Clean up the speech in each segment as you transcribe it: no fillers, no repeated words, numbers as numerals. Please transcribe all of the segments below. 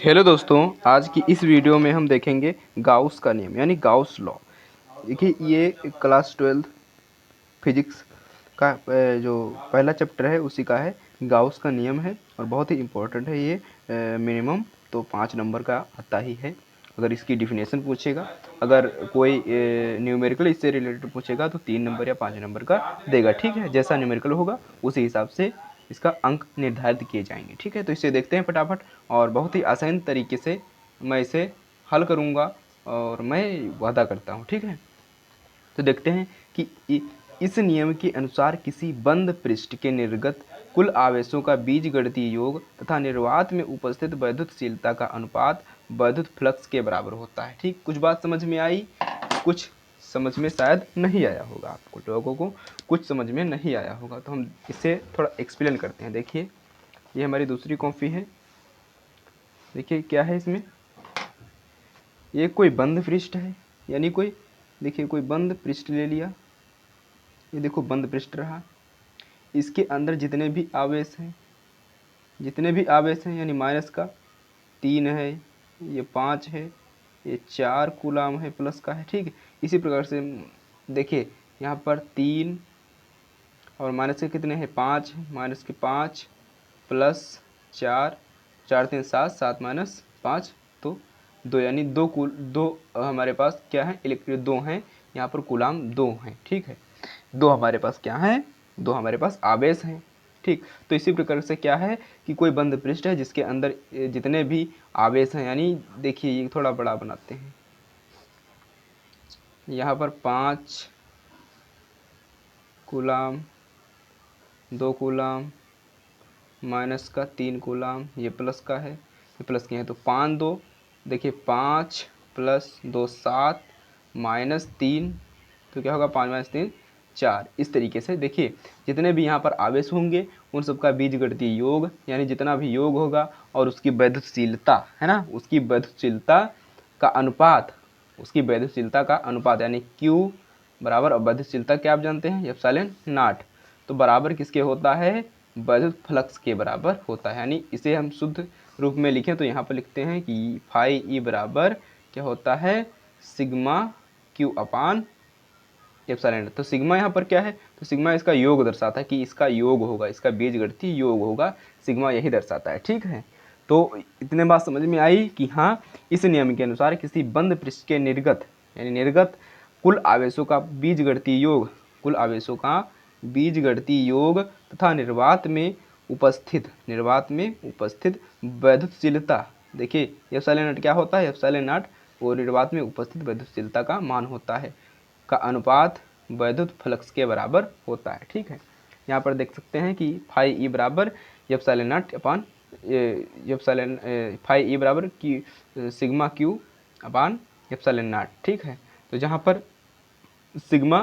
Hello दोस्तों, आज की इस वीडियो में हम देखेंगे गाउस का नियम यानी गाउस लॉ। देखिए, ये क्लास 12 फिजिक्स का जो पहला चैप्टर है उसी का है। गाउस का नियम है और बहुत ही इम्पोर्टेंट है ये। मिनिमम तो 5 नंबर का आता ही है। अगर इसकी डिफिनेशन पूछेगा, अगर कोई न्यूमेरिकल इससे रिलेटेड पूछेगा तो 3 नंबर या 5 नंबर का देगा। ठीक है, जैसा न्यूमेरिकल होगा उसी हिसाब से इसका अंक निर्धारित किए जाएंगे। ठीक है, तो इसे देखते हैं फटाफट। और बहुत ही आसान तरीके से मैं इसे हल करूँगा और मैं वादा करता हूँ। ठीक है, तो देखते हैं कि इस नियम के अनुसार किसी बंद पृष्ठ के निर्गत कुल आवेशों का बीजगणितीय योग तथा निर्वात में उपस्थित वैद्युतशीलता का अनुपात वैद्युत फ्लक्स के बराबर होता है। ठीक, कुछ बात समझ में आई, कुछ समझ में शायद नहीं आया होगा, आपको लोगों को कुछ समझ में नहीं आया होगा, तो हम इसे थोड़ा एक्सप्लेन करते हैं। देखिए, ये हमारी दूसरी कॉपी है। देखिए क्या है इसमें, ये कोई बंद पृष्ठ है, यानी कोई, देखिए कोई बंद पृष्ठ ले लिया। ये देखो बंद पृष्ठ रहा, इसके अंदर जितने भी आवेश हैं, यानी माइनस का 3 है, ये 5 है, ये 4 कूलाम है प्लस का है। ठीक है, इसी प्रकार से देखिए यहाँ पर 3 और माइनस के कितने हैं, 5 है, माइनस के 5 प्लस 4, 4 3 7, 7 माइनस 5 तो 2, यानी दो हमारे पास क्या है, इलेक्ट्रिक 2 हैं, यहाँ पर कूलाम 2 हैं। ठीक है, 2 हमारे पास क्या है, 2 हमारे पास आवेश हैं। ठीक, तो इसी प्रकार से क्या है कि कोई बंद पृष्ठ है जिसके अंदर जितने भी आवेश हैं, यानी देखिए ये थोड़ा बड़ा बनाते हैं, यहाँ पर 5 कूलाम, 2 कूलाम, माइनस का 3 कूलाम, ये प्लस का है, ये प्लस के हैं, तो 5 2, देखिए 5 प्लस 2 7 माइनस 3, तो क्या होगा 5 माइनस 3 4। इस तरीके से देखिए जितने भी यहाँ पर आवेश होंगे उन सबका बीजगणितीय योग, यानी जितना भी योग होगा और उसकी वैद्युतशीलता है ना, उसकी वैद्युतशीलता का अनुपात, यानी Q बराबर, और वैद्युतशीलता क्या आप जानते हैं, एप्सिलॉन नॉट, तो बराबर किसके होता है, वैद्युत फ्लक्स के बराबर होता है। यानी इसे हम शुद्ध रूप में लिखें तो यहाँ पर लिखते हैं कि फाई ई बराबर क्या होता है, सिग्मा क्यू अपान एप्सिलॉन। तो सिग्मा यहाँ पर क्या है, तो सिग्मा इसका योग दर्शाता है कि इसका योग होगा, इसका बीजगणितीय योग होगा, सिग्मा यही दर्शाता है। ठीक है, तो इतने बात समझ में आई कि हाँ, इस नियम के अनुसार किसी बंद पृष्ठ के निर्गत, यानी निर्गत कुल आवेशों का बीजगणितीय योग, तथा निर्वात में उपस्थित वैद्युतशीलता, देखिए एप्सिलॉन नॉट क्या होता है, एप्सिलॉन नॉट और निर्वात में उपस्थित वैद्युतशीलता का मान होता है, का अनुपात वैद्युत फ्लक्स के बराबर होता है। ठीक है, यहाँ पर देख सकते हैं कि फाई ई बराबर epsilon naught upon phi E बराबर की sigma Q upon epsilon naught. ठीक है, तो जहाँ पर सिग्मा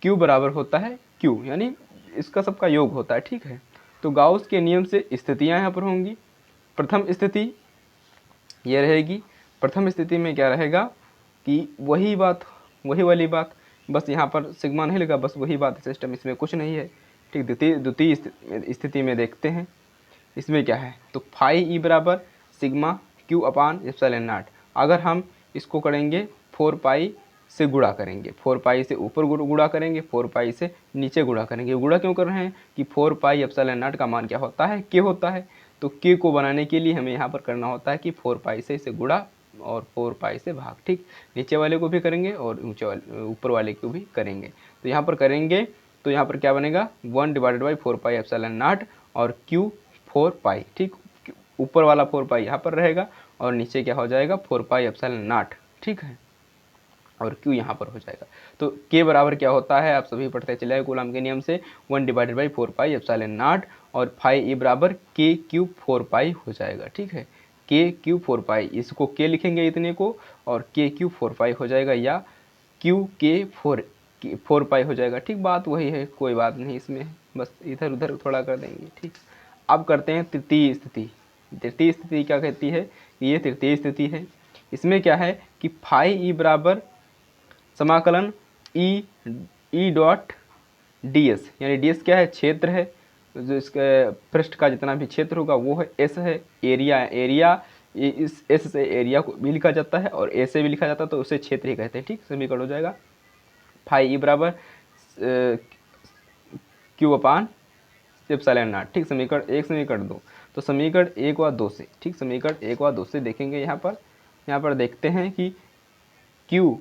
क्यू बराबर होता है क्यू, यानी इसका सबका योग होता है। ठीक है, तो गाउस के नियम से स्थितियाँ यहाँ पर होंगी। प्रथम स्थिति ये रहेगी, प्रथम स्थिति में क्या रहेगा कि वही वाली बात, बस यहाँ पर सिग्मा नहीं लगा, बस वही बात, सिस्टम इसमें कुछ नहीं है। ठीक, द्वितीय स्थिति में देखते हैं, इसमें क्या है, तो फाई ई बराबर sigma Q upon epsilon not. अगर हम इसको करेंगे 4 पाई से गुणा करेंगे, 4 पाई से ऊपर गुणा करेंगे, 4 पाई से नीचे गुणा करेंगे। गुणा क्यों कर रहे हैं कि 4 पाई एप्सिलॉन नॉट का मान क्या होता है, के होता है, तो के को बनाने के लिए हमें यहाँ पर करना होता है कि 4 पाई से इसे गुणा और 4 पाई से भाग। ठीक, नीचे वाले को भी करेंगे और ऊपर वाले को भी करेंगे, तो यहाँ पर करेंगे तो यहाँ पर क्या बनेगा, 1 divided by 4 pi epsilon not और Q 4 पाई। ठीक, ऊपर वाला 4 पाई यहाँ पर रहेगा और नीचे क्या हो जाएगा, 4 पाई एप्सिलॉन नॉट। ठीक है, और Q यहाँ पर हो जाएगा, तो K बराबर क्या होता है, आप सभी पढ़ते चले आए कूलम के नियम से, 1 divided by 4 pi epsilon not, और फाई ई बराबर K क्यूब 4 पाई हो जाएगा। ठीक है, K क्यूब 4 पाई, इसको K लिखेंगे इतने को, और K क्यूब 4 पाई हो जाएगा, या Q K 4 पाई हो जाएगा। ठीक, बात वही है, कोई बात नहीं इसमें, बस इधर उधर थोड़ा कर देंगे। ठीक, अब करते हैं तृतीय स्थिति। तृतीय स्थिति क्या कहती है, ये तृतीय स्थिति है, इसमें क्या है कि फाई ई बराबर समाकलन ई डॉट डी एस, यानी डी एस क्या है, क्षेत्र है, जो इसके पृष्ठ का जितना भी क्षेत्र होगा वो है, एस है एरिया इस एस से एरिया को भी लिखा जाता है और ए से भी लिखा जाता है, तो उसे क्षेत्र ही कहते हैं। ठीक, समीकरण हो जाएगा फाई ई बराबर क्यू अपान एप्सिलॉन नॉट। ठीक, समीकरण 1 समीकरण 2। तो समीकरण 1 व 2 से, ठीक, समीकरण 1 व 2 से देखेंगे यहाँ पर देखते हैं कि Q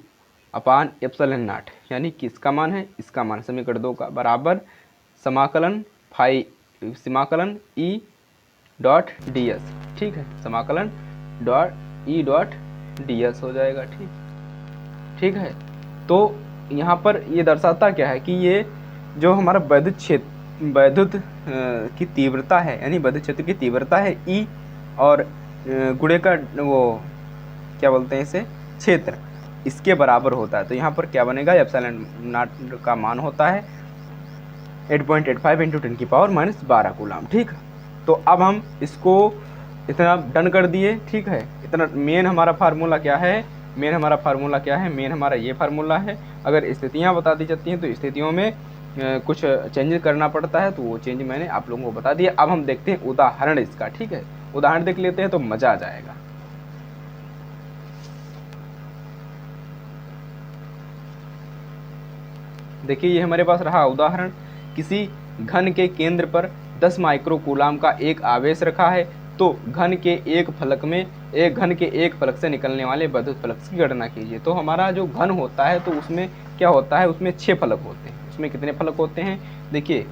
अपान एप्सिलॉन नॉट यानी किसका मान है, इसका मान समीकरण 2 का बराबर समाकलन ई डॉट डी एस। ठीक है, समाकलन ई डॉट डी एस हो जाएगा। ठीक है, तो यहाँ पर ये दर्शाता क्या है कि ये जो हमारा वैद्युत की तीव्रता है, यानी वैद्युत क्षेत्र की तीव्रता है ई, और गुणे का वो क्या बोलते हैं इसे, क्षेत्र, इसके बराबर होता है। तो यहाँ पर क्या बनेगा, एप्सिलॉन नॉट का मान होता है 8.85 इंटू 10⁻⁻12 कूलम। ठीक, तो अब हम इसको इतना डन कर दिए। ठीक है, इतना मेन हमारा फार्मूला क्या है, मेन हमारा ये फार्मूला है। अगर स्थितियाँ बता दी जाती हैं तो स्थितियों में कुछ चेंज करना पड़ता है, तो वो चेंज मैंने आप लोगों को बता दिया। अब हम देखते हैं उदाहरण इसका। ठीक है, उदाहरण देख लेते हैं तो मज़ा आ जाएगा। देखिए ये हमारे पास रहा उदाहरण, किसी घन के केंद्र पर 10 माइक्रो कूलाम का एक आवेश रखा है, तो घन के एक फलक से निकलने वाले विद्युत फ्लक्स की गणना कीजिए। तो हमारा जो घन होता है तो उसमें क्या होता है, उसमें 6 फलक होते हैं। उसमें कितने फलक होते हैं, देखिए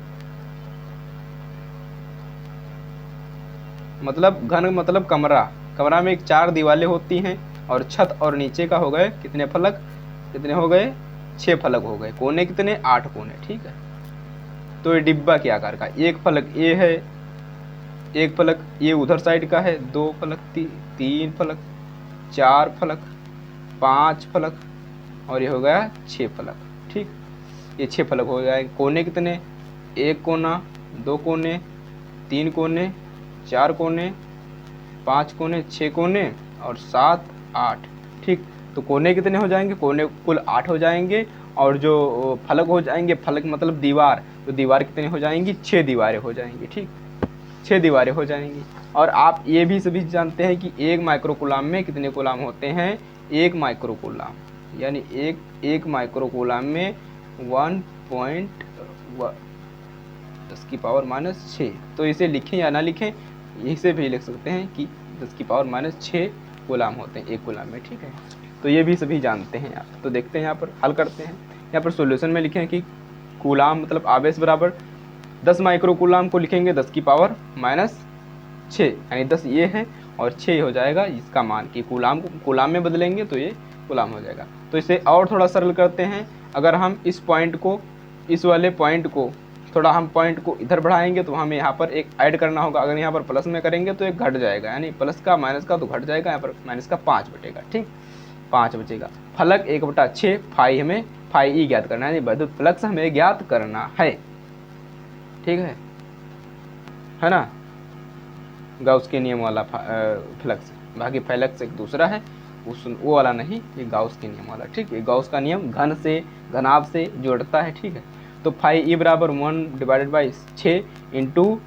मतलब घन मतलब कमरा में 4 दीवारें होती हैं, और छत और नीचे का हो गए कितने फलक, कितने हो गए, 6 फलक हो गए। कोने कितने, 8 कोने। ठीक है, तो ये डिब्बा के आकार का, एक फलक ये है, एक फलक ये उधर साइड का है, 2 फलक, 3 फलक, 4 फलक, 5 फलक, और ये हो गया 6 फलक। ठीक, ये 6 फलक हो जाए। कोने कितने, 1 कोना, 2 कोने, 3 कोने, 4 कोने, 5 कोने, 6 कोने और 7 8। ठीक, तो कोने कितने हो जाएंगे, कोने कुल 8 हो जाएंगे, और जो फलक हो जाएंगे, फलक मतलब दीवार, तो दीवार कितने हो जाएंगी, 6 दीवारें हो जाएंगी। ठीक, 6 दीवारें हो जाएंगी। और आप ये भी सभी जानते हैं कि 1 माइक्रो कूलाम में कितने कूलाम होते हैं, 1 माइक्रो कूलाम, यानी एक माइक्रो कूलाम में 1.10⁻⁻6। तो इसे लिखें या ना लिखें, इसे भी लिख सकते हैं कि 10⁻⁻6 कूलाम होते हैं 1 कूलाम में। ठीक है, तो ये भी सभी जानते हैं आप। तो देखते हैं यहाँ पर हल करते हैं। यहाँ पर सॉल्यूशन में लिखें कि कूलाम मतलब आवेश बराबर 10 माइक्रो कूलाम को लिखेंगे 10⁻⁻6, यानी 10 ये है और 6 हो जाएगा इसका मान, कि कूलाम को कूलाम में बदलेंगे तो ये कूलाम हो जाएगा। तो इसे और थोड़ा सरल करते हैं। अगर हम इस पॉइंट को, इस वाले पॉइंट को थोड़ा हम पॉइंट को इधर बढ़ाएंगे तो हमें यहाँ पर एक ऐड करना होगा। अगर यहाँ पर प्लस में करेंगे तो एक घट जाएगा, यानी प्लस का माइनस का तो घट जाएगा, यहाँ पर माइनस का 5 बचेगा। ठीक, 5 बचेगा। फलक 1/6, फाई हमें फाई ई ज्ञात करना है, यानी विद्युत फ्लक्स हमें ज्ञात करना है। ठीक है ना, गाउस के नियम वाला फ्लक्स, बाकी फ्लक्स एक दूसरा है, वो वाला नहीं, ये गाउस के नियम वाला। ठीक, ये गाउस का नियम घनाभ से जोड़ता है। ठीक है, तो फाई ई बराबर 1/6 इंटू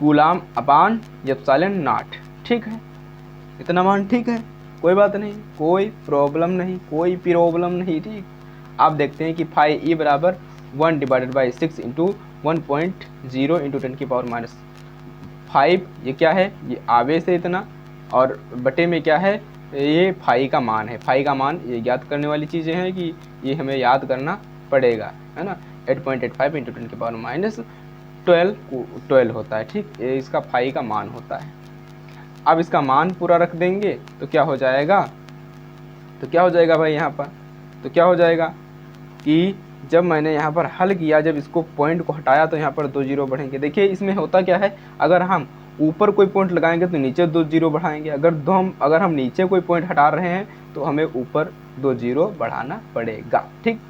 कूलाम अपान एप्सिलॉन नॉट। ठीक है, इतना मान ठीक है, कोई बात नहीं, कोई प्रॉब्लम नहीं। ठीक, आप देखते हैं कि फाई ई बराबर 1/6 इंटू 1.0 इंटू 10⁻⁻5। ये क्या है, ये आवेश है इतना, और बटे में क्या है, ये फाई का मान है। फाई का मान ये याद करने वाली चीज़ें हैं कि ये हमें याद करना पड़ेगा, है ना। 8.85 इंटू 10⁻12 होता है। ठीक, ये इसका फाई का मान होता है। अब इसका मान पूरा रख देंगे तो क्या हो जाएगा, भाई यहाँ पर तो क्या हो जाएगा कि जब मैंने यहाँ पर हल किया, जब इसको पॉइंट को हटाया तो यहाँ पर 2 जीरो बढ़ेंगे। देखिए इसमें होता क्या है, अगर हम ऊपर कोई पॉइंट लगाएंगे तो नीचे 2 जीरो बढ़ाएंगे, अगर हम नीचे कोई पॉइंट हटा रहे हैं तो हमें ऊपर 2 जीरो बढ़ाना पड़ेगा। ठीक,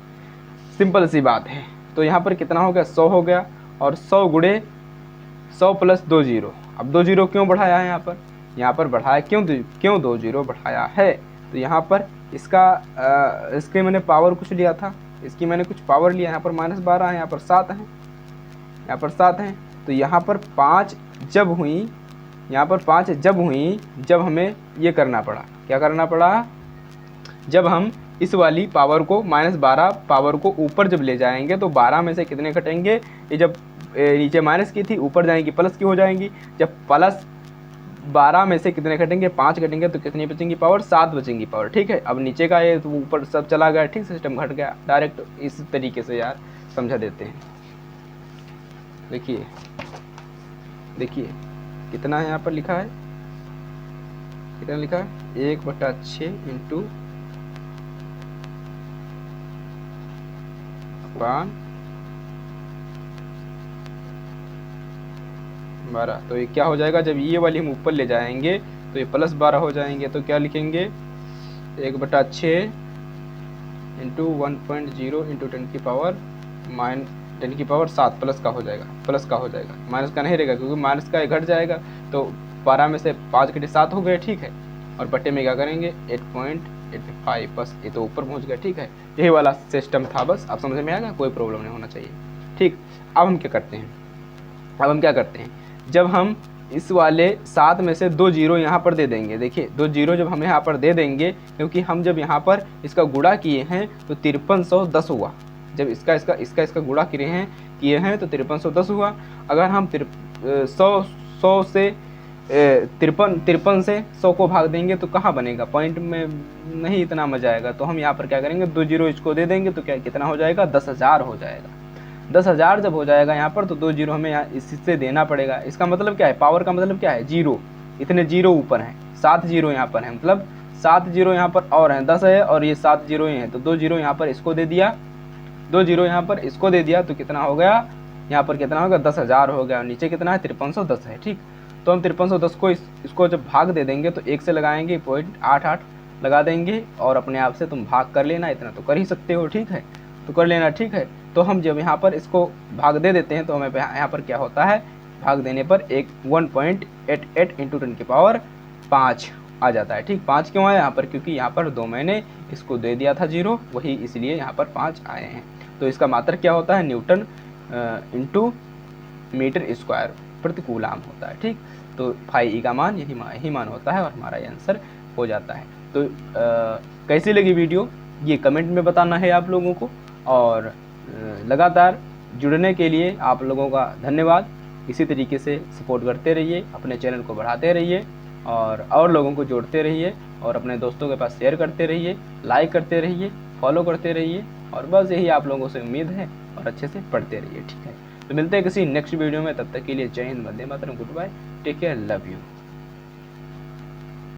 सिंपल सी बात है। तो यहाँ पर कितना हो गया, 100 हो गया, और 100 गुणे 100 प्लस 2 जीरो। अब 2 जीरो क्यों बढ़ाया है, यहाँ पर बढ़ाया क्यों 2 जीरो बढ़ाया है, तो यहाँ पर इसके मैंने पावर कुछ लिया था, इसकी मैंने कुछ पावर लिया। यहाँ पर -12 है, यहाँ पर 7 है, तो यहाँ पर 5 जब हुई यहाँ पर 5 जब हुई जब हमें ये करना पड़ा, क्या करना पड़ा, जब हम इस वाली पावर को -12 पावर को ऊपर जब ले जाएंगे तो 12 में से कितने घटेंगे, ये जब नीचे माइनस की थी ऊपर जाएंगी प्लस की हो जाएंगी, जब प्लस 12 में से कितने घटेंगे, 5 घटेंगे तो कितनी बचेंगी पावर, 7 बचेंगी पावर। ठीक है, अब नीचे का ये तो ऊपर सब चला गया, ठीक, सिस्टम घट गया। डायरेक्ट इस तरीके से यार समझा देते हैं। देखिए देखिए कितना है यहाँ पर लिखा है, कितना लिखा है, 1/6 इंटू 12। तो ये क्या हो जाएगा, जब ये वाली हम ऊपर ले जाएंगे तो ये +12 हो जाएंगे। तो क्या लिखेंगे, 1/6 इंटू 1.0 इंटू 10⁻7 प्लस का हो जाएगा, प्लस का हो जाएगा, माइनस का नहीं रहेगा क्योंकि माइनस का घट जाएगा। तो 12 में से 5 घटे 7 हो गए, ठीक है, और बट्टे में क्या करेंगे 8.85, बस ये तो ऊपर पहुंच गया। ठीक है, यही वाला सिस्टम था, बस आप समझ में आएगा, कोई प्रॉब्लम नहीं होना चाहिए। ठीक, अब हम क्या करते हैं, जब हम इस वाले 7 में से 2 जीरो यहाँ पर दे देंगे। देखिए 2 जीरो जब हम यहाँ पर दे देंगे, क्योंकि हम जब यहाँ पर इसका गुणा किए हैं तो 5310 हुआ। जब इसका गुणा किए हैं तो 5310 हुआ। अगर हम 100 से 53 से 100 को भाग देंगे तो कहाँ बनेगा, पॉइंट में नहीं इतना मजा आएगा। तो हम यहाँ पर क्या करेंगे, 2 जीरो इसको दे देंगे तो क्या कितना हो जाएगा, 10,000 हो जाएगा। 10,000 जब हो जाएगा यहाँ पर तो 2 जीरो हमें यहाँ इससे देना पड़ेगा। इसका मतलब क्या है, पावर का मतलब क्या है, जीरो, इतने जीरो ऊपर हैं, 7 जीरो यहाँ पर है, मतलब 7 जीरो यहाँ पर और हैं, 10 है और ये 7 जीरो ही हैं, तो 2 जीरो यहाँ पर इसको दे दिया, 2 जीरो यहाँ पर इसको दे दिया, तो कितना हो गया यहाँ पर, कितना होगा 10,000 हो गया। नीचे कितना है 5310 है। ठीक, तो हम 5310 को इसको जब भाग दे देंगे तो 1 से लगाएंगे 0.88 लगा देंगे और अपने आप से तुम भाग कर लेना, इतना तो कर ही सकते हो। ठीक है, तो कर लेना। ठीक है, तो हम जब यहाँ पर इसको भाग दे देते हैं तो हमें यहाँ पर क्या होता है, भाग देने पर 1.88 इंटू 10⁵ आ जाता है। ठीक, 5 क्यों आया यहाँ पर, क्योंकि यहाँ पर 2 मैंने इसको दे दिया था जीरो, वही इसलिए यहाँ पर 5 आए हैं। तो इसका मात्रक क्या होता है, न्यूटन इंटू मीटर स्क्वायर प्रति कूलाम होता है। ठीक, तो फाई का मान यही मान होता है और हमारा ये आंसर हो जाता है। तो कैसी लगी वीडियो ये कमेंट में बताना है आप लोगों को, और लगातार जुड़ने के लिए आप लोगों का धन्यवाद। इसी तरीके से सपोर्ट करते रहिए, अपने चैनल को बढ़ाते रहिए और लोगों को जोड़ते रहिए और अपने दोस्तों के पास शेयर करते रहिए, लाइक करते रहिए, फॉलो करते रहिए, और बस यही आप लोगों से उम्मीद है, और अच्छे से पढ़ते रहिए। ठीक है, तो मिलते हैं किसी नेक्स्ट वीडियो में, तब तक के लिए जय हिंद, वंदे मातरम, good bye, take care, love you.